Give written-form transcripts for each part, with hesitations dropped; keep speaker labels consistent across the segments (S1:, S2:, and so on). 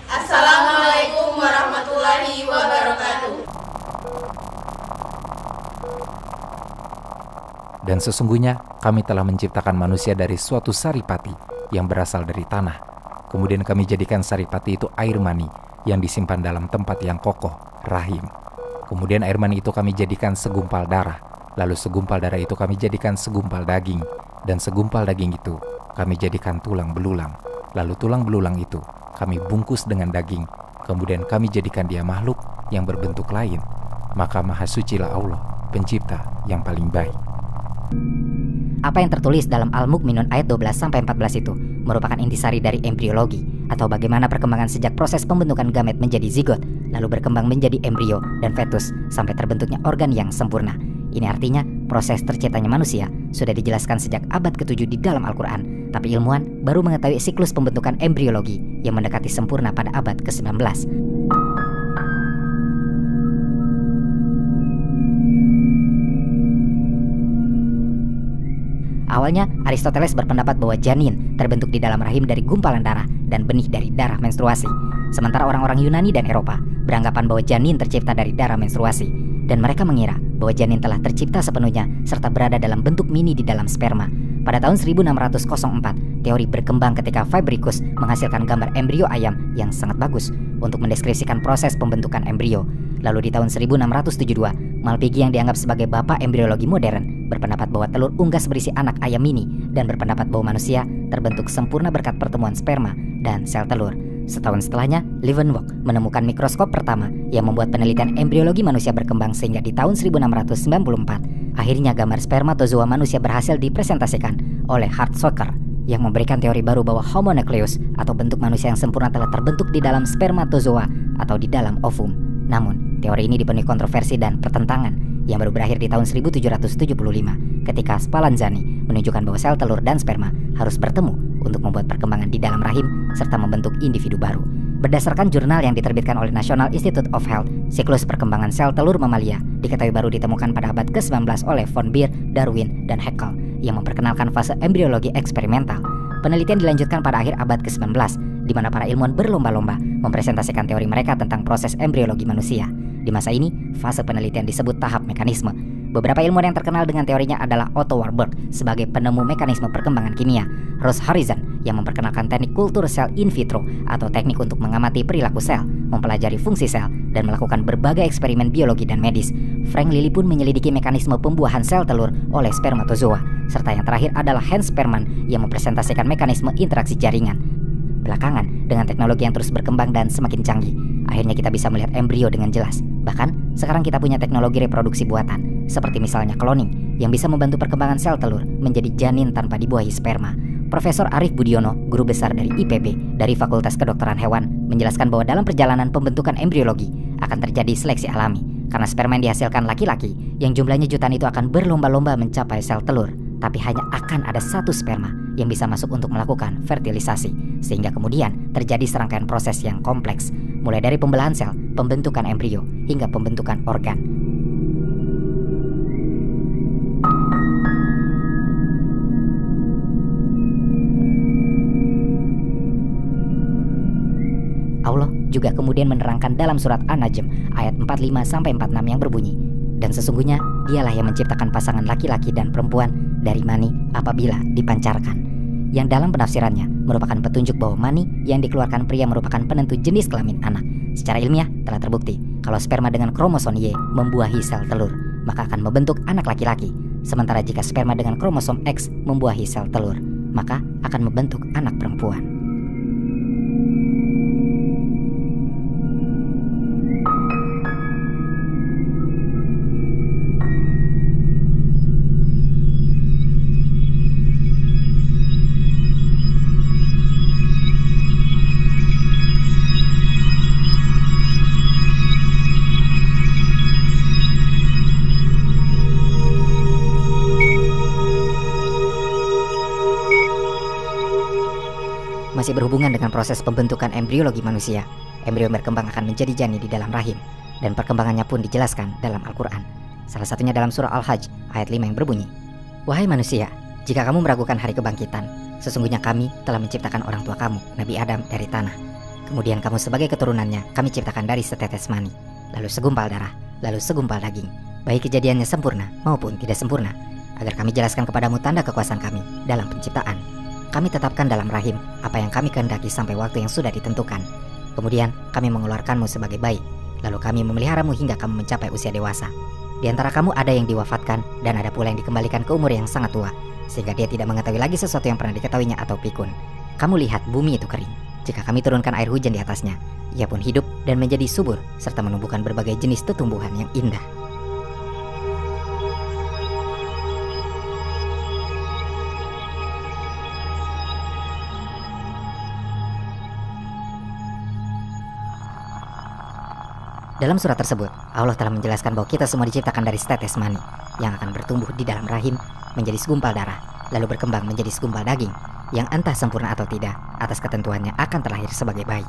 S1: Assalamualaikum warahmatullahi wabarakatuh.
S2: Dan sesungguhnya kami telah menciptakan manusia dari suatu saripati yang berasal dari tanah. Kemudian kami jadikan saripati itu air mani yang disimpan dalam tempat yang kokoh, rahim. Kemudian air mani itu kami jadikan segumpal darah. Lalu segumpal darah itu kami jadikan segumpal daging. Dan segumpal daging itu kami jadikan tulang belulang. Lalu tulang belulang itu kami bungkus dengan daging. Kemudian kami jadikan dia makhluk yang berbentuk lain. Maka maha sucilah Allah, pencipta yang paling baik.
S3: Apa yang tertulis dalam Al-Mu'minun ayat 12-14 itu merupakan intisari dari embriologi, atau bagaimana perkembangan sejak proses pembentukan gamet menjadi zigot, lalu berkembang menjadi embrio dan fetus sampai terbentuknya organ yang sempurna. Ini artinya proses terciptanya manusia sudah dijelaskan sejak abad ke-7 di dalam Al-Quran, tapi ilmuwan baru mengetahui siklus pembentukan embriologi yang mendekati sempurna pada abad ke-19. Awalnya, Aristoteles berpendapat bahwa janin terbentuk di dalam rahim dari gumpalan darah dan benih dari darah menstruasi. Sementara orang-orang Yunani dan Eropa beranggapan bahwa janin tercipta dari darah menstruasi, dan mereka mengira bahwa janin telah tercipta sepenuhnya serta berada dalam bentuk mini di dalam sperma. Pada tahun 1604, teori berkembang ketika Fabricius menghasilkan gambar embrio ayam yang sangat bagus untuk mendeskripsikan proses pembentukan embrio. Lalu di tahun 1672, Malpighi yang dianggap sebagai bapak embriologi modern berpendapat bahwa telur unggas berisi anak ayam mini dan berpendapat bahwa manusia terbentuk sempurna berkat pertemuan sperma dan sel telur. Setahun setelahnya, Leeuwenhoek menemukan mikroskop pertama yang membuat penelitian embriologi manusia berkembang sehingga di tahun 1694, akhirnya gambar spermatozoa manusia berhasil dipresentasikan oleh Hartsoeker yang memberikan teori baru bahwa Homo nucleus atau bentuk manusia yang sempurna telah terbentuk di dalam spermatozoa atau di dalam ovum. Namun, teori ini dipenuhi kontroversi dan pertentangan yang baru berakhir di tahun 1775 ketika Spallanzani menunjukkan bahwa sel telur dan sperma harus bertemu untuk membuat perkembangan di dalam rahim serta membentuk individu baru. Berdasarkan jurnal yang diterbitkan oleh National Institute of Health, siklus perkembangan sel telur mamalia diketahui baru ditemukan pada abad ke-19 oleh von Baer, Darwin, dan Haeckel yang memperkenalkan fase embriologi eksperimental. Penelitian dilanjutkan pada akhir abad ke-19, di mana para ilmuwan berlomba-lomba mempresentasikan teori mereka tentang proses embriologi manusia. Di masa ini, fase penelitian disebut tahap mekanisme. Beberapa ilmuwan yang terkenal dengan teorinya adalah Otto Warburg sebagai penemu mekanisme perkembangan kimia, Rose Harrison yang memperkenalkan teknik kultur sel in vitro atau teknik untuk mengamati perilaku sel, mempelajari fungsi sel, dan melakukan berbagai eksperimen biologi dan medis. Frank Lilly pun menyelidiki mekanisme pembuahan sel telur oleh spermatozoa, serta yang terakhir adalah Hans Sperman yang mempresentasikan mekanisme interaksi jaringan. Belakangan, dengan teknologi yang terus berkembang dan semakin canggih, akhirnya kita bisa melihat embrio dengan jelas. Bahkan, sekarang kita punya teknologi reproduksi buatan, seperti misalnya cloning, yang bisa membantu perkembangan sel telur menjadi janin tanpa dibuahi sperma. Profesor Arief Budiono, guru besar dari IPB dari Fakultas Kedokteran Hewan, menjelaskan bahwa dalam perjalanan pembentukan embriologi akan terjadi seleksi alami, karena sperma yang dihasilkan laki-laki yang jumlahnya jutaan itu akan berlomba-lomba mencapai sel telur, tapi hanya akan ada satu sperma yang bisa masuk untuk melakukan fertilisasi, sehingga kemudian terjadi serangkaian proses yang kompleks, mulai dari pembelahan sel, pembentukan embrio, hingga pembentukan organ. Allah juga kemudian menerangkan dalam surat An-Najm ayat 45-46 yang berbunyi, dan sesungguhnya dialah yang menciptakan pasangan laki-laki dan perempuan dari mani apabila dipancarkan, yang dalam penafsirannya merupakan petunjuk bahwa mani yang dikeluarkan pria merupakan penentu jenis kelamin anak. Secara ilmiah telah terbukti kalau sperma dengan kromosom Y membuahi sel telur, maka akan membentuk anak laki-laki, sementara jika sperma dengan kromosom X membuahi sel telur, maka akan membentuk anak perempuan. Masih berhubungan dengan proses pembentukan embriologi manusia, embrio berkembang akan menjadi janin di dalam rahim, dan perkembangannya pun dijelaskan dalam Al-Quran. Salah satunya dalam surah Al-Hajj ayat 5 yang berbunyi, "Wahai manusia, jika kamu meragukan hari kebangkitan, sesungguhnya kami telah menciptakan orang tua kamu, Nabi Adam, dari tanah. Kemudian kamu sebagai keturunannya kami ciptakan dari setetes mani, lalu segumpal darah, lalu segumpal daging, baik kejadiannya sempurna maupun tidak sempurna, agar kami jelaskan kepadamu tanda kekuasaan kami dalam penciptaan. Kami tetapkan dalam rahim apa yang kami kehendaki sampai waktu yang sudah ditentukan. Kemudian kami mengeluarkanmu sebagai bayi, lalu kami memeliharamu hingga kamu mencapai usia dewasa. Di antara kamu ada yang diwafatkan dan ada pula yang dikembalikan ke umur yang sangat tua, sehingga dia tidak mengetahui lagi sesuatu yang pernah diketahuinya atau pikun. Kamu lihat bumi itu kering. Jika kami turunkan air hujan di atasnya, ia pun hidup dan menjadi subur serta menumbuhkan berbagai jenis tumbuhan yang indah. Dalam surat tersebut, Allah telah menjelaskan bahwa kita semua diciptakan dari setetes mani yang akan bertumbuh di dalam rahim menjadi segumpal darah, lalu berkembang menjadi segumpal daging yang entah sempurna atau tidak atas ketentuannya akan terlahir sebagai bayi.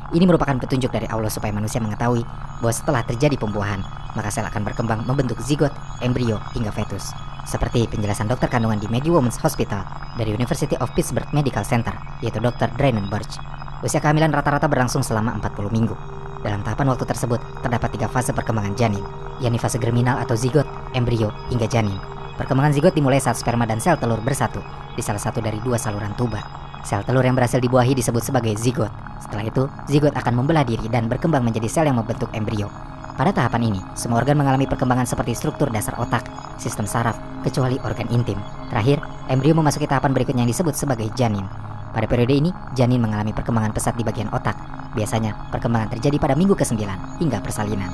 S3: Ini merupakan petunjuk dari Allah supaya manusia mengetahui bahwa setelah terjadi pembuahan, maka sel akan berkembang membentuk zigot, embrio, hingga fetus. Seperti penjelasan dokter kandungan di Maggie Women's Hospital dari University of Pittsburgh Medical Center, yaitu Dr. Draynon Birch. Usia kehamilan rata-rata berlangsung selama 40 minggu. Dalam tahapan waktu tersebut, terdapat 3 fase perkembangan janin, yakni fase germinal atau zigot, embrio, hingga janin. Perkembangan zigot dimulai saat sperma dan sel telur bersatu di salah satu dari 2 saluran tuba. Sel telur yang berhasil dibuahi disebut sebagai zigot. Setelah itu, zigot akan membelah diri dan berkembang menjadi sel yang membentuk embrio. Pada tahapan ini, semua organ mengalami perkembangan seperti struktur dasar otak, sistem saraf, kecuali organ intim. Terakhir, embrio memasuki tahapan berikutnya yang disebut sebagai janin. Pada periode ini, janin mengalami perkembangan pesat di bagian otak. Biasanya, perkembangan terjadi pada minggu ke-9 hingga persalinan.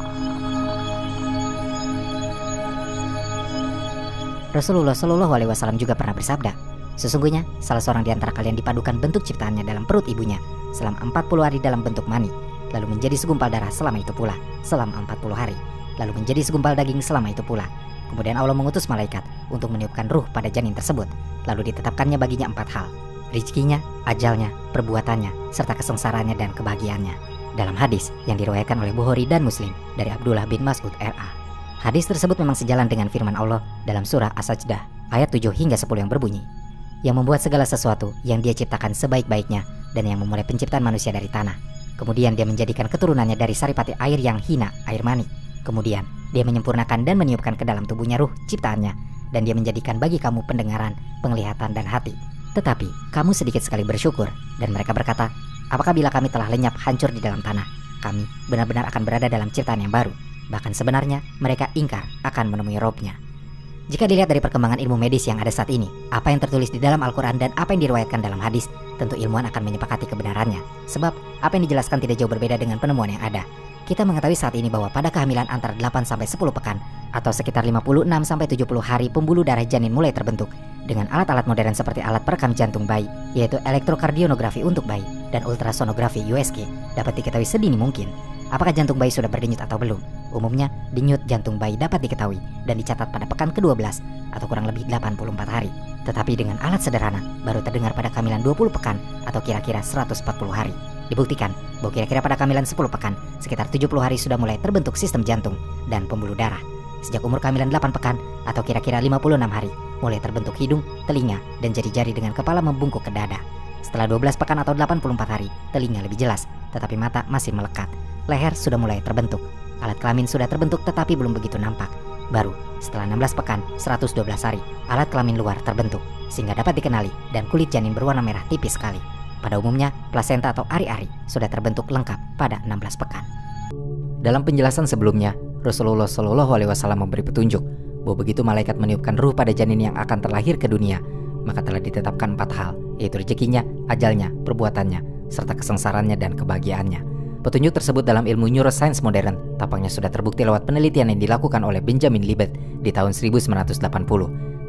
S3: Rasulullah Shallallahu Alaihi Wasallam juga pernah bersabda, sesungguhnya salah seorang di antara kalian dipadukan bentuk ciptaannya dalam perut ibunya selama 40 hari dalam bentuk mani, lalu menjadi segumpal darah selama itu pula selama 40 hari, lalu menjadi segumpal daging selama itu pula. Kemudian Allah mengutus malaikat untuk meniupkan ruh pada janin tersebut, lalu ditetapkannya baginya 4 hal: rizkinya, ajalnya, perbuatannya, serta kesengsaraannya dan kebahagiaannya. Dalam hadis yang diriwayatkan oleh Bukhari dan Muslim dari Abdullah bin Mas'ud R.A. Hadis tersebut memang sejalan dengan firman Allah dalam surah As-Sajdah ayat 7 hingga 10 yang berbunyi, yang membuat segala sesuatu yang dia ciptakan sebaik-baiknya dan yang memulai penciptaan manusia dari tanah. Kemudian dia menjadikan keturunannya dari saripati air yang hina, air mani. Kemudian dia menyempurnakan dan meniupkan ke dalam tubuhnya ruh ciptaannya, dan dia menjadikan bagi kamu pendengaran, penglihatan, dan hati. Tetapi kamu sedikit sekali bersyukur. Dan mereka berkata, apakah bila kami telah lenyap hancur di dalam tanah, kami benar-benar akan berada dalam ciptaan yang baru? Bahkan sebenarnya mereka ingkar akan menemui Robnya. Jika dilihat dari perkembangan ilmu medis yang ada saat ini, apa yang tertulis di dalam Al-Quran dan apa yang diriwayatkan dalam hadis, tentu ilmuwan akan menyepakati kebenarannya. Sebab apa yang dijelaskan tidak jauh berbeda dengan penemuan yang ada. Kita mengetahui saat ini bahwa pada kehamilan antara 8 sampai 10 pekan atau sekitar 56 sampai 70 hari, pembuluh darah janin mulai terbentuk. Dengan alat-alat modern seperti alat perekam jantung bayi, yaitu elektrokardionografi untuk bayi dan ultrasonografi USG, dapat diketahui sedini mungkin apakah jantung bayi sudah berdenyut atau belum. Umumnya, denyut jantung bayi dapat diketahui dan dicatat pada pekan ke-12 atau kurang lebih 84 hari. Tetapi dengan alat sederhana, baru terdengar pada kehamilan 20 pekan atau kira-kira 140 hari. Dibuktikan bahwa kira-kira pada kehamilan 10 pekan, sekitar 70 hari sudah mulai terbentuk sistem jantung dan pembuluh darah. Sejak umur kehamilan 8 pekan atau kira-kira 56 hari, mulai terbentuk hidung, telinga, dan jari-jari dengan kepala membungkuk ke dada. Setelah 12 pekan atau 84 hari, telinga lebih jelas, tetapi mata masih melekat. Leher sudah mulai terbentuk. Alat kelamin sudah terbentuk tetapi belum begitu nampak. Baru setelah 16 pekan, 112 hari, alat kelamin luar terbentuk sehingga dapat dikenali dan kulit janin berwarna merah tipis sekali. Pada umumnya, plasenta atau ari-ari sudah terbentuk lengkap pada 16 pekan. Dalam penjelasan sebelumnya, Rasulullah Shallallahu Alaihi Wasallam memberi petunjuk bahwa begitu malaikat meniupkan ruh pada janin yang akan terlahir ke dunia, maka telah ditetapkan 4 hal, yaitu rezekinya, ajalnya, perbuatannya, serta kesengsaraannya dan kebahagiaannya. Petunjuk tersebut dalam ilmu neuroscience modern tampaknya sudah terbukti lewat penelitian yang dilakukan oleh Benjamin Libet di tahun 1980,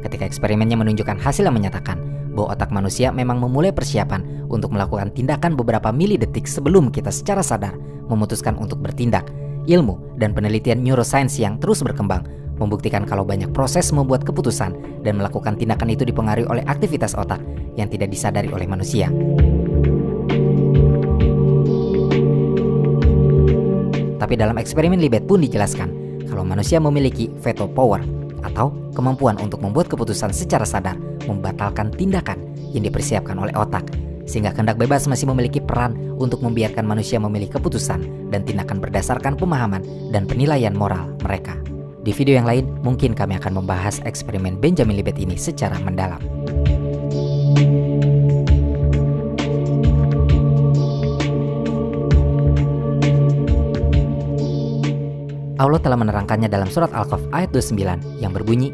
S3: ketika eksperimennya menunjukkan hasil yang menyatakan bahwa otak manusia memang memulai persiapan untuk melakukan tindakan beberapa milidetik sebelum kita secara sadar memutuskan untuk bertindak. Ilmu dan penelitian neuroscience yang terus berkembang membuktikan kalau banyak proses membuat keputusan dan melakukan tindakan itu dipengaruhi oleh aktivitas otak yang tidak disadari oleh manusia. Tapi dalam eksperimen Libet pun dijelaskan kalau manusia memiliki veto power atau kemampuan untuk membuat keputusan secara sadar membatalkan tindakan yang dipersiapkan oleh otak. sehingga kehendak bebas masih memiliki peran untuk membiarkan manusia memilih keputusan dan tindakan berdasarkan pemahaman dan penilaian moral mereka. Di video yang lain, mungkin kami akan membahas eksperimen Benjamin Libet ini secara mendalam. Allah telah menerangkannya dalam surat Al-Kahf ayat 29 yang berbunyi,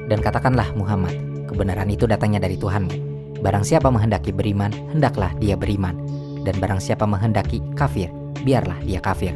S3: "Dan katakanlah Muhammad, kebenaran itu datangnya dari Tuhanmu. Barang siapa menghendaki beriman, hendaklah dia beriman. Dan barang siapa menghendaki kafir, biarlah dia kafir."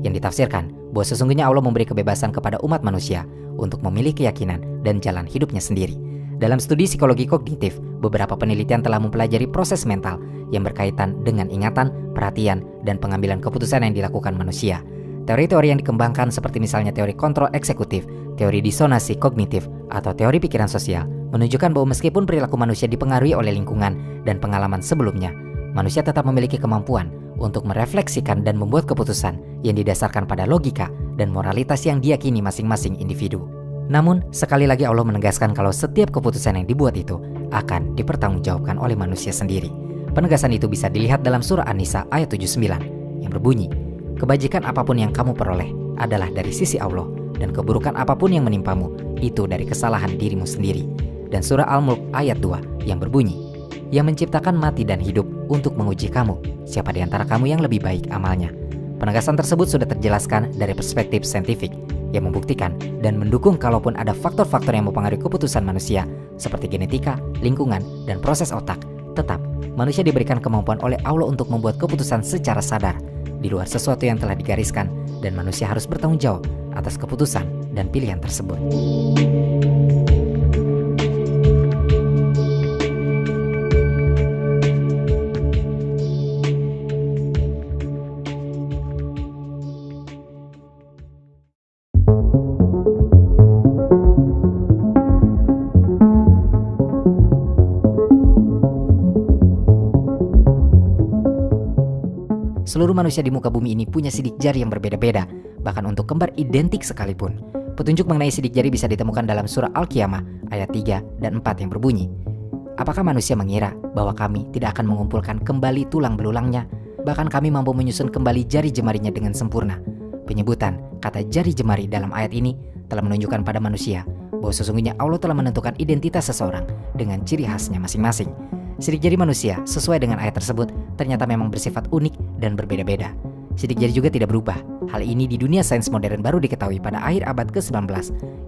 S3: Yang ditafsirkan bahwa sesungguhnya Allah memberi kebebasan kepada umat manusia untuk memilih keyakinan dan jalan hidupnya sendiri. Dalam studi psikologi kognitif, beberapa penelitian telah mempelajari proses mental yang berkaitan dengan ingatan, perhatian, dan pengambilan keputusan yang dilakukan manusia. Teori-teori yang dikembangkan seperti misalnya teori kontrol eksekutif, teori disonasi kognitif, atau teori pikiran sosial menunjukkan bahwa meskipun perilaku manusia dipengaruhi oleh lingkungan dan pengalaman sebelumnya, manusia tetap memiliki kemampuan untuk merefleksikan dan membuat keputusan yang didasarkan pada logika dan moralitas yang diyakini masing-masing individu. Namun, sekali lagi Allah menegaskan kalau setiap keputusan yang dibuat itu akan dipertanggungjawabkan oleh manusia sendiri. Penegasan itu bisa dilihat dalam surah An-Nisa ayat 79 yang berbunyi, "Kebajikan apapun yang kamu peroleh adalah dari sisi Allah, dan keburukan apapun yang menimpamu itu dari kesalahan dirimu sendiri." Dan surah Al-Mulk ayat 2 yang berbunyi, "Yang menciptakan mati dan hidup untuk menguji kamu, siapa di antara kamu yang lebih baik amalnya." Penegasan tersebut sudah terjelaskan dari perspektif saintifik yang membuktikan dan mendukung kalaupun ada faktor-faktor yang mempengaruhi keputusan manusia seperti genetika, lingkungan, dan proses otak, tetap manusia diberikan kemampuan oleh Allah untuk membuat keputusan secara sadar di luar sesuatu yang telah digariskan, dan manusia harus bertanggung jawab atas keputusan dan pilihan tersebut. Seluruh manusia di muka bumi ini punya sidik jari yang berbeda-beda, bahkan untuk kembar identik sekalipun. Petunjuk mengenai sidik jari bisa ditemukan dalam surah Al-Qiyamah ayat 3 dan 4 yang berbunyi, "Apakah manusia mengira bahwa kami tidak akan mengumpulkan kembali tulang belulangnya? Bahkan kami mampu menyusun kembali jari jemarinya dengan sempurna." Penyebutan kata jari jemari dalam ayat ini telah menunjukkan pada manusia bahwa sesungguhnya Allah telah menentukan identitas seseorang dengan ciri khasnya masing-masing. Sidik jari manusia sesuai dengan ayat tersebut ternyata memang bersifat unik dan berbeda-beda. Sidik jari juga tidak berubah. Hal ini di dunia sains modern baru diketahui pada akhir abad ke-19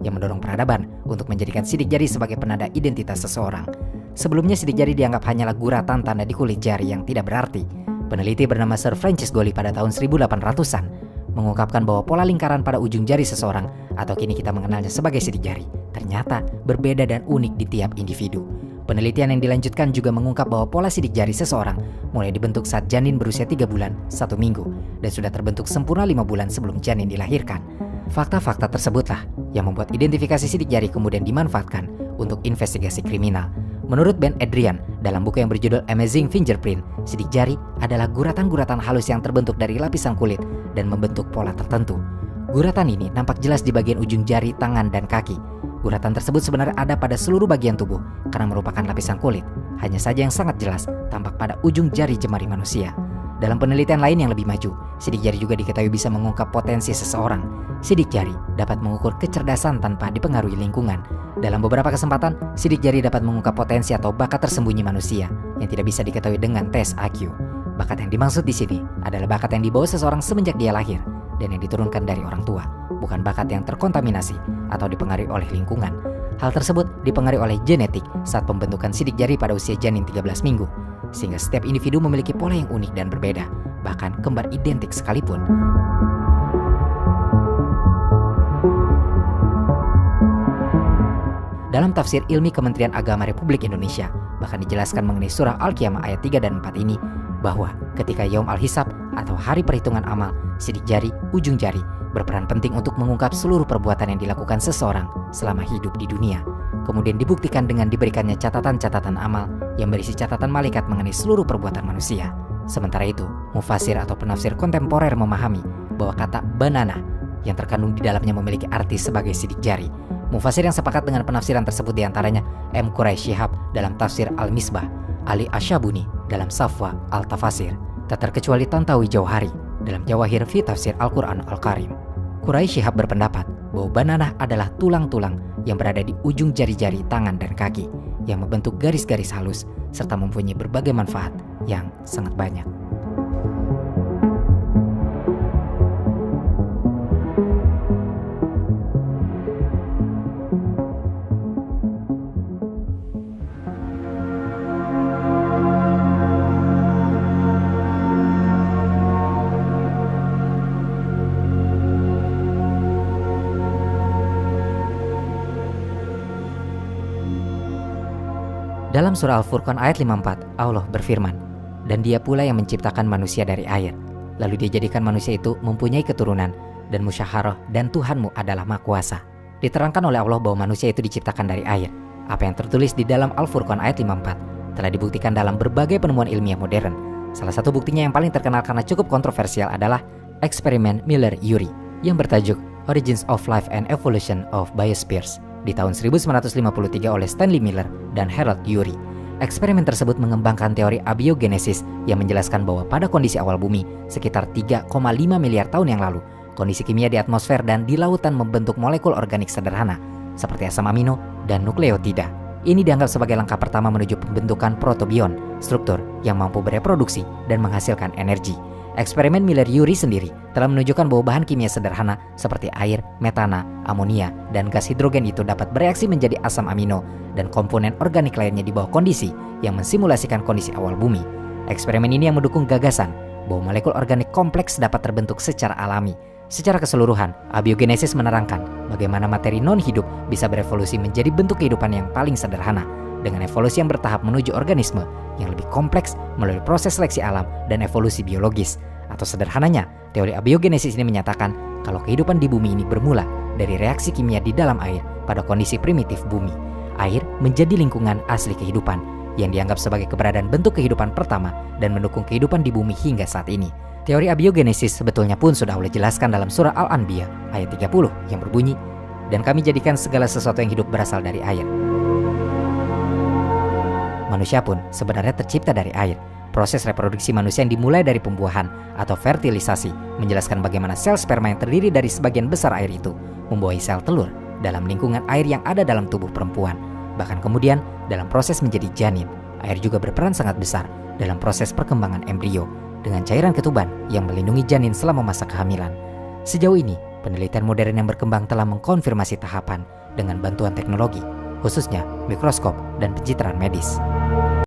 S3: yang mendorong peradaban untuk menjadikan sidik jari sebagai penanda identitas seseorang. Sebelumnya sidik jari dianggap hanyalah guratan tanda di kulit jari yang tidak berarti. Peneliti bernama Sir Francis Golly pada tahun 1800-an mengungkapkan bahwa pola lingkaran pada ujung jari seseorang, atau kini kita mengenalnya sebagai sidik jari, ternyata berbeda dan unik di tiap individu. Penelitian yang dilanjutkan juga mengungkap bahwa pola sidik jari seseorang mulai dibentuk saat janin berusia 3 bulan 1 minggu dan sudah terbentuk sempurna 5 bulan sebelum janin dilahirkan. Fakta-fakta tersebutlah yang membuat identifikasi sidik jari kemudian dimanfaatkan untuk investigasi kriminal. Menurut Ben Adrian, dalam buku yang berjudul Amazing Fingerprint, sidik jari adalah guratan-guratan halus yang terbentuk dari lapisan kulit dan membentuk pola tertentu. Guratan ini nampak jelas di bagian ujung jari, tangan, dan kaki. Guratan tersebut sebenarnya ada pada seluruh bagian tubuh karena merupakan lapisan kulit. Hanya saja yang sangat jelas tampak pada ujung jari jemari manusia. Dalam penelitian lain yang lebih maju, sidik jari juga diketahui bisa mengungkap potensi seseorang. Sidik jari dapat mengukur kecerdasan tanpa dipengaruhi lingkungan. Dalam beberapa kesempatan, sidik jari dapat mengungkap potensi atau bakat tersembunyi manusia yang tidak bisa diketahui dengan tes IQ. Bakat yang dimaksud di sini adalah bakat yang dibawa seseorang semenjak dia lahir dan yang diturunkan dari orang tua, bukan bakat yang terkontaminasi atau dipengaruhi oleh lingkungan. Hal tersebut dipengaruhi oleh genetik saat pembentukan sidik jari pada usia janin 13 minggu, sehingga setiap individu memiliki pola yang unik dan berbeda, bahkan kembar identik sekalipun. Dalam tafsir ilmi Kementerian Agama Republik Indonesia, bahkan dijelaskan mengenai surah Al-Qiyamah ayat 3 dan 4 ini, bahwa ketika Yaum Al-Hisab atau hari perhitungan amal, sidik jari, ujung jari, berperan penting untuk mengungkap seluruh perbuatan yang dilakukan seseorang selama hidup di dunia. Kemudian dibuktikan dengan diberikannya catatan-catatan amal yang berisi catatan malaikat mengenai seluruh perbuatan manusia. Sementara itu, mufasir atau penafsir kontemporer memahami bahwa kata banana yang terkandung di dalamnya memiliki arti sebagai sidik jari. Mufasir yang sepakat dengan penafsiran tersebut diantaranya M. Quraisy Shihab dalam tafsir Al-Misbah, Ali Asyabuni dalam Safwa Al-Tafasir, tak terkecuali Tantawi Jauhari dalam Jawahir fi Tafsir Al-Quran Al-Karim. Quraisy Shihab berpendapat bahwa bananah adalah tulang-tulang yang berada di ujung jari-jari tangan dan kaki yang membentuk garis-garis halus serta mempunyai berbagai manfaat yang sangat banyak. Dalam surah Al-Furqan ayat 54, Allah berfirman, "Dan dia pula yang menciptakan manusia dari air. Lalu dia jadikan manusia itu mempunyai keturunan dan musyaharah dan Tuhanmu adalah Maha Kuasa." Diterangkan oleh Allah bahwa manusia itu diciptakan dari air. Apa yang tertulis di dalam Al-Furqan ayat 54 telah dibuktikan dalam berbagai penemuan ilmiah modern. Salah satu buktinya yang paling terkenal karena cukup kontroversial adalah eksperimen Miller-Urey yang bertajuk Origins of Life and Evolution of Biospheres di tahun 1953 oleh Stanley Miller dan Harold Urey. Eksperimen tersebut mengembangkan teori abiogenesis yang menjelaskan bahwa pada kondisi awal bumi sekitar 3,5 miliar tahun yang lalu, kondisi kimia di atmosfer dan di lautan membentuk molekul organik sederhana seperti asam amino dan nukleotida. Ini dianggap sebagai langkah pertama menuju pembentukan protobion, struktur yang mampu bereproduksi dan menghasilkan energi. Eksperimen Miller-Urey sendiri telah menunjukkan bahwa bahan kimia sederhana seperti air, metana, amonia, dan gas hidrogen itu dapat bereaksi menjadi asam amino dan komponen organik lainnya di bawah kondisi yang mensimulasikan kondisi awal bumi. Eksperimen ini yang mendukung gagasan bahwa molekul organik kompleks dapat terbentuk secara alami. Secara keseluruhan, abiogenesis menerangkan bagaimana materi non-hidup bisa berevolusi menjadi bentuk kehidupan yang paling sederhana, dengan evolusi yang bertahap menuju organisme yang lebih kompleks melalui proses seleksi alam dan evolusi biologis. Atau sederhananya, teori abiogenesis ini menyatakan kalau kehidupan di bumi ini bermula dari reaksi kimia di dalam air pada kondisi primitif bumi. Air menjadi lingkungan asli kehidupan yang dianggap sebagai keberadaan bentuk kehidupan pertama dan mendukung kehidupan di bumi hingga saat ini. Teori abiogenesis sebetulnya pun sudah Allah jelaskan dalam surah Al-Anbiya ayat 30 yang berbunyi, "Dan kami jadikan segala sesuatu yang hidup berasal dari air." Manusia pun sebenarnya tercipta dari air. Proses reproduksi manusia yang dimulai dari pembuahan atau fertilisasi menjelaskan bagaimana sel sperma yang terdiri dari sebagian besar air itu membuahi sel telur dalam lingkungan air yang ada dalam tubuh perempuan. Bahkan kemudian dalam proses menjadi janin, air juga berperan sangat besar dalam proses perkembangan embrio dengan cairan ketuban yang melindungi janin selama masa kehamilan. Sejauh ini, penelitian modern yang berkembang telah mengkonfirmasi tahapan dengan bantuan teknologi, khususnya mikroskop dan pencitraan medis.